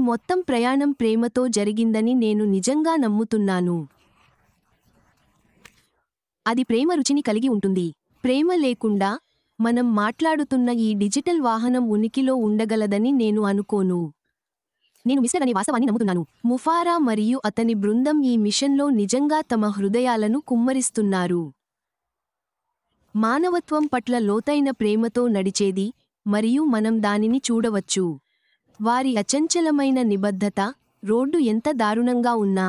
మొత్తం ప్రయాణం ప్రేమతో జరిగిందని నేను నిజంగా నమ్ముతున్నాను. అది ప్రేమ రుచిని కలిగి ఉంటుంది. ప్రేమ లేకుండా మనం మాట్లాడుతున్న ఈ డిజిటల్ వాహనం ఉనికిలో ఉండగలదని నేను అనుకోను. నేను మిస్టర్ అనే వాస్తవాన్ని నమ్ముతున్నాను. ముఫారా మరియు అతని బృందం ఈ మిషన్లో నిజంగా తమ హృదయాలను కుమ్మరిస్తున్నారు. మానవత్వం పట్ల లోతైన ప్రేమతో నడిచేది, మరియు మనం దానిని చూడవచ్చు. వారి అచంచలమైన నిబద్ధత, రోడ్డు ఎంత దారుణంగా ఉన్నా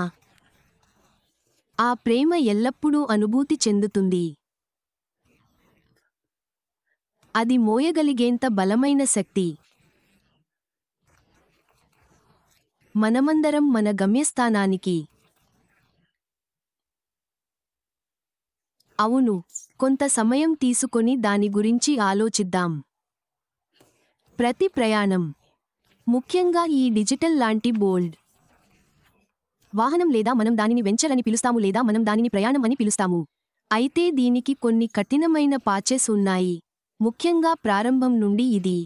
ఆ ప్రేమ ఎల్లప్పుడూ అనుభూతి చెందుతుంది. అది మోయగలిగేంత బలమైన శక్తి. మనమందరం మన గమ్యస్థానానికి. అవును, కొంత సమయం తీసుకొని దాని గురించి ఆలోచిద్దాం. ప్రతి ప్రయాణం, ముఖ్యంగా ఈ డిజిటల్ లాంటి బోల్డ్ వాహనం, లేదా మనం దానిని వెంచర్ అని పిలుస్తాము లేదా మనం దానిని ప్రయాణం అని పిలుస్తాము. అయితే దీనికి కొన్ని కఠినమైన పాచెస్ ఉన్నాయి. ముఖ్యంగా ప్రారంభం నుండి ఇది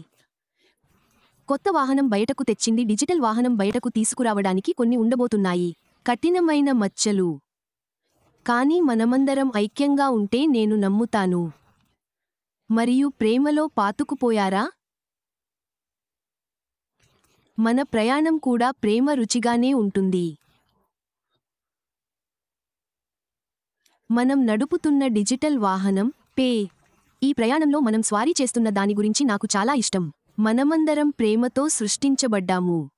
కొత్త వాహనం బయటకు తెచ్చింది. డిజిటల్ వాహనం బయటకు తీసుకురావడానికి కొన్ని ఉండబోతున్నాయి. కఠినమైన మచ్చలు. కానీ మనమందరం ఐక్యంగా ఉంటే నేను నమ్ముతాను. మరియు ప్రేమలో పాతుకుపోయారా? మన ప్రయాణం కూడా ప్రేమ రుచిగానే ఉంటుంది. మనం నడుపుతున్న డిజిటల్ వాహనం ఈ ప్రయాణంలో మనం స్వారీ చేస్తున్న దాని గురించి నాకు చాలా ఇష్టం. మనమందరం ప్రేమతో సృష్టించబడ్డాము.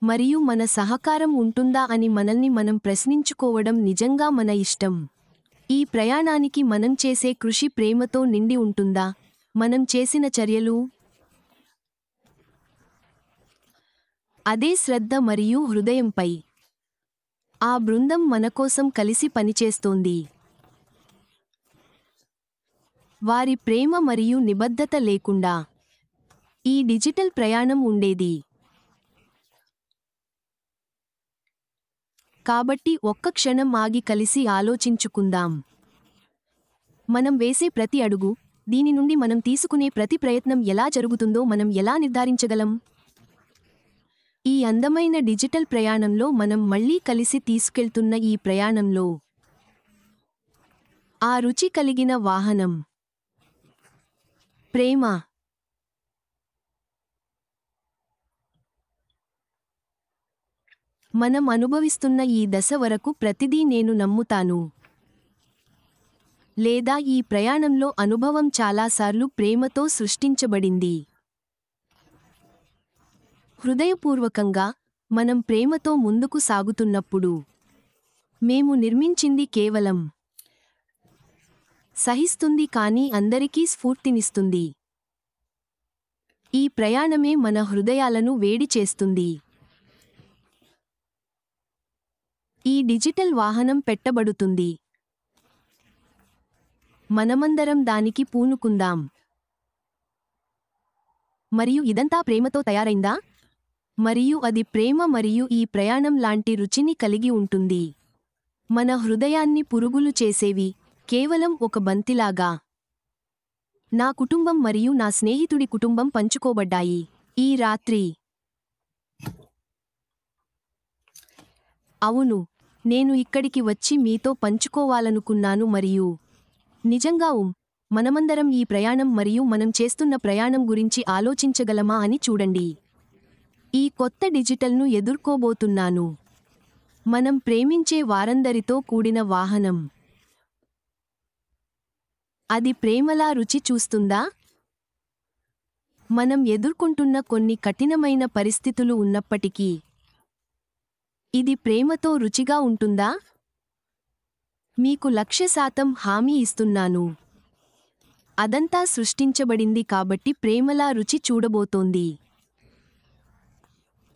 మరియు మన సహకారం ఉంటుందా అని మనల్ని మనం ప్రశ్నించుకోవడం నిజంగా మన ఇష్టం. ఈ ప్రయాణానికి మనం చేసే కృషి ప్రేమతో నిండి ఉంటుందా? మనం చేసిన చర్యలు అదే శ్రద్ధ మరియు హృదయంపై. ఆ బృందం మనకోసం కలిసి పనిచేస్తోంది. వారి ప్రేమ మరియు నిబద్ధత లేకుండా ఈ డిజిటల్ ప్రయాణం ఉండేది. కాబట్టి ఒక్క క్షణం ఆగి కలిసి ఆలోచించుకుందాం. మనం వేసే ప్రతి అడుగు, దీని నుండి మనం తీసుకునే ప్రతి ప్రయత్నం ఎలా జరుగుతుందో మనం ఎలా నిర్ధారించగలం? ఈ అందమైన డిజిటల్ ప్రయాణంలో మనం మళ్ళీ కలిసి తీసుకెళ్తున్న ఈ ప్రయాణంలో ఆ రుచి కలిగిన వాహనం ప్రేమ. మనం అనుభవిస్తున్న ఈ దశ వరకు ప్రతిదీ నేను నమ్ముతాను. లేదా ఈ ప్రయాణంలో అనుభవం చాలాసార్లు ప్రేమతో సృష్టించబడింది. హృదయపూర్వకంగా మనం ప్రేమతో ముందుకు సాగుతున్నప్పుడు మేము నిర్మించింది కేవలం సహిస్తుంది కానీ అందరికీ స్ఫూర్తినిస్తుంది. ఈ ప్రయాణమే మన హృదయాలను వేడి చేస్తుంది. ఈ డిజిటల్ వాహనం పెట్టబడుతుంది. మనమందరం దానికి పూనుకుందాం. మరియు ఇదంతా ప్రేమతో తయారైందా? మరియు అది ప్రేమ మరియు ఈ ప్రయాణం లాంటి రుచిని కలిగి ఉంటుంది. మన హృదయాన్ని పురుగులు చేసేవి కేవలం ఒక బంతిలాగా. నా కుటుంబం మరియు నా స్నేహితుడి కుటుంబం పంచుకోబడ్డాయి ఈ రాత్రి. అవును, నేను ఇక్కడికి వచ్చి మీతో పంచుకోవాలనుకున్నాను మరియు నిజంగా మనమందరం ఈ ప్రయాణం మరియు మనం చేస్తున్న ప్రయాణం గురించి ఆలోచించగలమా అని చూడండి. ఈ కొత్త డిజిటల్ను ఎదుర్కోబోతున్నాను. మనం ప్రేమించే వారందరితో కూడిన వాహనం. అది ప్రేమలా రుచి చూస్తుందా? మనం ఎదుర్కొంటున్న కొన్ని కఠినమైన పరిస్థితులు ఉన్నప్పటికీ ఇది ప్రేమతో రుచిగా ఉంటుందా? మీకు 100% హామీ ఇస్తున్నాను. అదంతా సృష్టించబడింది కాబట్టి ప్రేమలా రుచి చూడబోతోంది.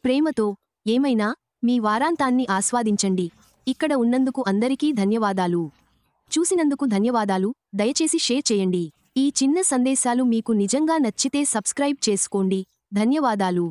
ప్రేమతో ఏమైనా మీ వారాంతాన్ని ఆస్వాదించండి. ఇక్కడ ఉన్నందుకు అందరికీ ధన్యవాదాలు. చూసినందుకు ధన్యవాదాలు. దయచేసి షేర్ చేయండి. ఈ చిన్న సందేశాలు మీకు నిజంగా నచ్చితే సబ్స్క్రైబ్ చేసుకోండి. ధన్యవాదాలు.